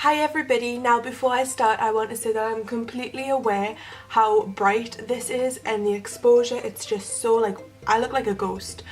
Hi everybody, now before I start I want to say that I'm completely aware how bright this is and the exposure, it's just so like, I look like a ghost.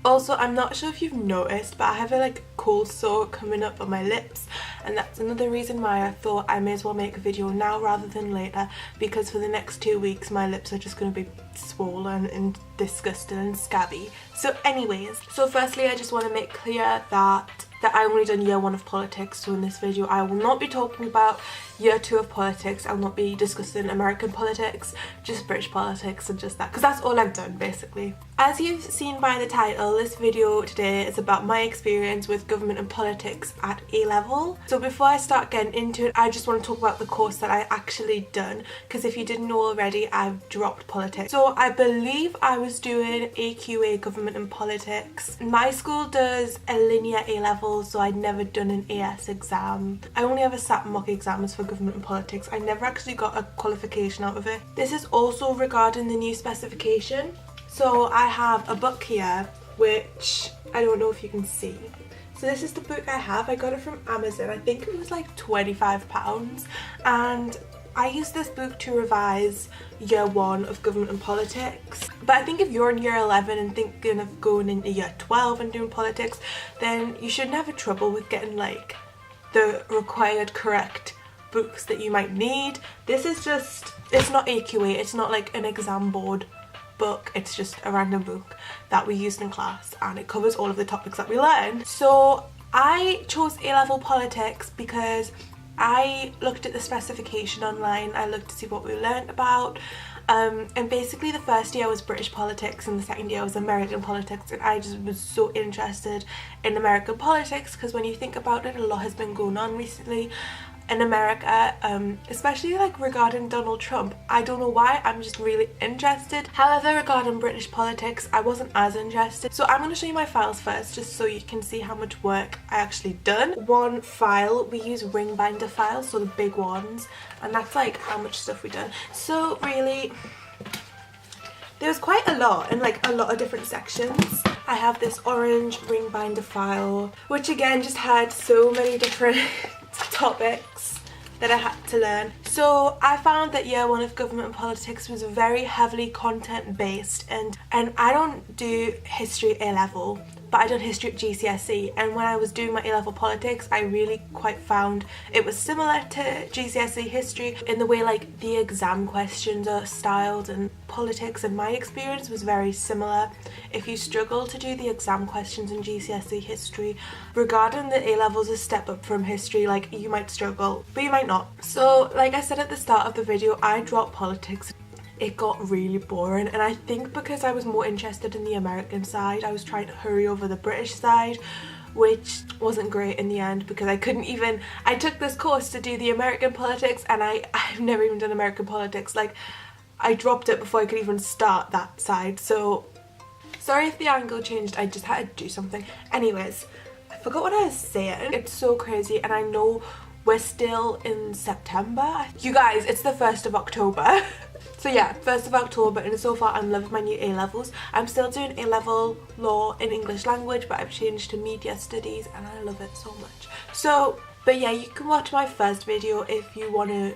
Also, I'm not sure if you've noticed, but I have a cold sore coming up on my lips, and that's another reason why I thought I may as well make a video now rather than later, because for the next 2 weeks my lips are just going to be swollen and disgusting and scabby. So anyways, firstly I just want to make clear that I only done year 1 of politics, so in this video I will not be talking about year 2 of politics. I'll not be discussing American politics, just British politics and just that, because that's all I've done basically. As you've seen by the title, this video today is about my experience with government and politics at A-level. So before I start getting into it, I just want to talk about the course that I actually done, because if you didn't know already, I've dropped politics. So I believe I was doing AQA government and politics. My school does a linear A-level, so I'd never done an AS exam. I only ever sat mock exams for government and politics. I never actually got a qualification out of it. This is also regarding the new specification. So I have a book here, which I don't know if you can see. So this is the book I have. I got it from Amazon. I think it was like £25, and I used this book to revise year 1 of government and politics. But I think if you're in year 11 and thinking of going into year 12 and doing politics, then you shouldn't have a trouble with getting the required correct books that you might need. This is just, it's not AQA, it's not like an exam board book, it's just a random book that we used in class, and it covers all of the topics that we learned. So I chose A-level politics because I looked at the specification online, I looked to see what we learned about, and basically the first year was British politics and the second year was American politics, and I just was so interested in American politics because when you think about it, a lot has been going on recently in America, especially regarding Donald Trump. I don't know why, I'm just really interested. However, regarding British politics, I wasn't as interested. So I'm going to show you my files first, just so you can see how much work I actually done. One file, we use ring binder files, so the big ones, and that's how much stuff we done. So really, there was quite a lot and a lot of different sections. I have this orange ring binder file, which again just had so many different topics that I had to learn. So I found that year 1 of government and politics was very heavily content based, and I don't do history A-level, but I done history at GCSE, and when I was doing my A-level politics I really quite found it was similar to GCSE history in the way the exam questions are styled, and politics in my experience was very similar. If you struggle to do the exam questions in GCSE history, regarding the A-levels a step up from history, you might struggle, but you might not. So like I said at the start of the video, I dropped politics. It got really boring, and I think because I was more interested in the American side, I was trying to hurry over the British side, which wasn't great in the end because I couldn't even, I took this course to do the American politics and I've never even done American politics. I dropped it before I could even start that side. So sorry if the angle changed, I just had to do something. Anyways, I forgot what I was saying. It's so crazy, and I know we're still in September. You guys, it's the 1st of October. So yeah, 1st of October, and so far I'm loving my new A-levels. I'm still doing A-level law in English language, but I've changed to media studies and I love it so much. So, but yeah, you can watch my first video if you want to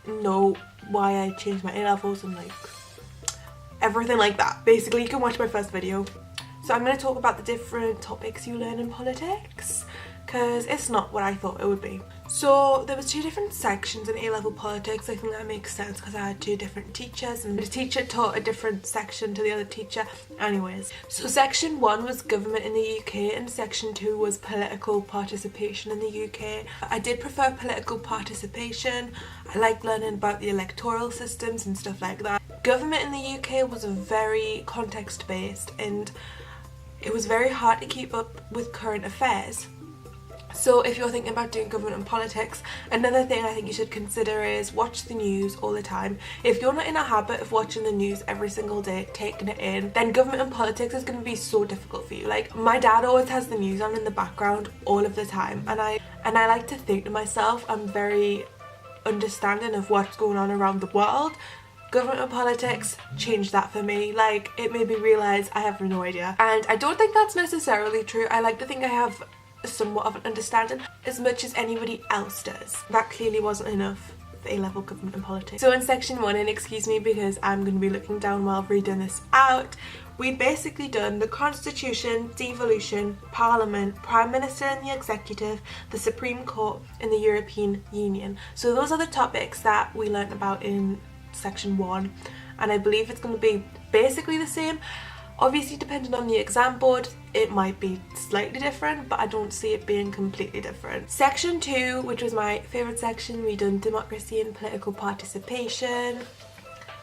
know why I changed my A-levels and everything like that. Basically, you can watch my first video. So I'm going to talk about the different topics you learn in politics, because it's not what I thought it would be. So there was 2 different sections in A-level politics. I think that makes sense because I had 2 different teachers, and the teacher taught a different section to the other teacher. Anyways, so section 1 was government in the UK and section 2 was political participation in the UK. I did prefer political participation. I like learning about the electoral systems and stuff like that. Government in the UK was very context based, and it was very hard to keep up with current affairs. So if you're thinking about doing government and politics, another thing I think you should consider is watch the news all the time. If you're not in a habit of watching the news every single day, taking it in, then government and politics is going to be so difficult for you. My dad always has the news on in the background all of the time, and I like to think to myself, I'm very understanding of what's going on around the world. Government and politics changed that for me. It made me realise I have no idea, and I don't think that's necessarily true. I like to think I have somewhat of an understanding, as much as anybody else does. That clearly wasn't enough for A-level government and politics. So in section 1, and excuse me because I'm going to be looking down while reading this out, we've basically done the Constitution, devolution, Parliament, Prime Minister and the Executive, the Supreme Court and the European Union. So those are the topics that we learnt about in section 1, and I believe it's going to be basically the same. Obviously, depending on the exam board, it might be slightly different, but I don't see it being completely different. Section 2, which was my favourite section, we done democracy and political participation.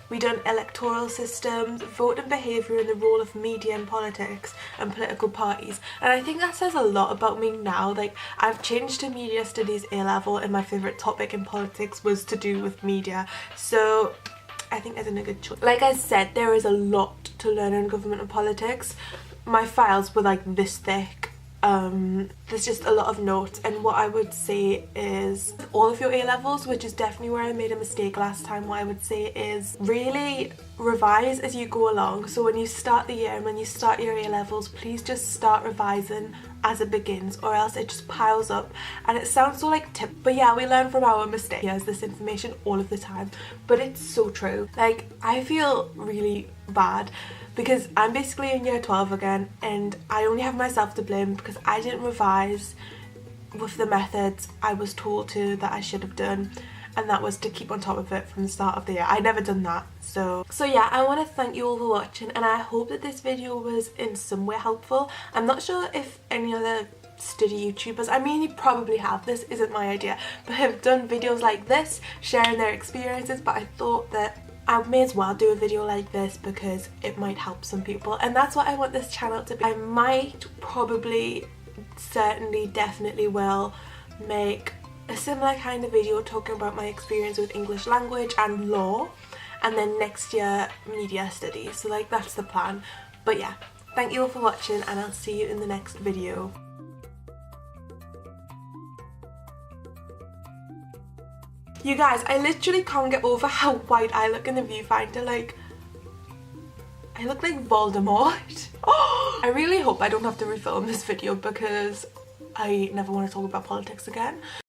We done electoral systems, vote and behaviour and the role of media in politics and political parties. And I think that says a lot about me now. Like, I've changed to media studies A-level and my favourite topic in politics was to do with media. So I think that's a good choice. Like I said, there is a lot to learn in government and politics. My files were like this thick. There's just a lot of notes, and what I would say is all of your A-levels, which is definitely where I made a mistake last time, what I would say is really revise as you go along. So when you start the year and when you start your A-levels, please just start revising as it begins, or else it just piles up. And it sounds so like tip, but yeah, we learn from our mistakes. Here's this information all of the time, but it's so true. Like, I feel really bad because I'm basically in year 12 again, and I only have myself to blame because I didn't revise with the methods I was told to that I should have done, and that was to keep on top of it from the start of the year. I never done that. So yeah, I want to thank you all for watching, and I hope that this video was in some way helpful. I'm not sure if any other study YouTubers, I mean you probably have, this isn't my idea, but have done videos like this sharing their experiences, but I thought that I may as well do a video like this because it might help some people, and that's what I want this channel to be. I might, probably, certainly, definitely will make a similar kind of video talking about my experience with English language and law, and then next year media studies. So like, that's the plan. But yeah, thank you all for watching, and I'll see you in the next video. You guys, I literally can't get over how white I look in the viewfinder. Like, I look like Voldemort. Oh, I really hope I don't have to refilm this video because I never want to talk about politics again.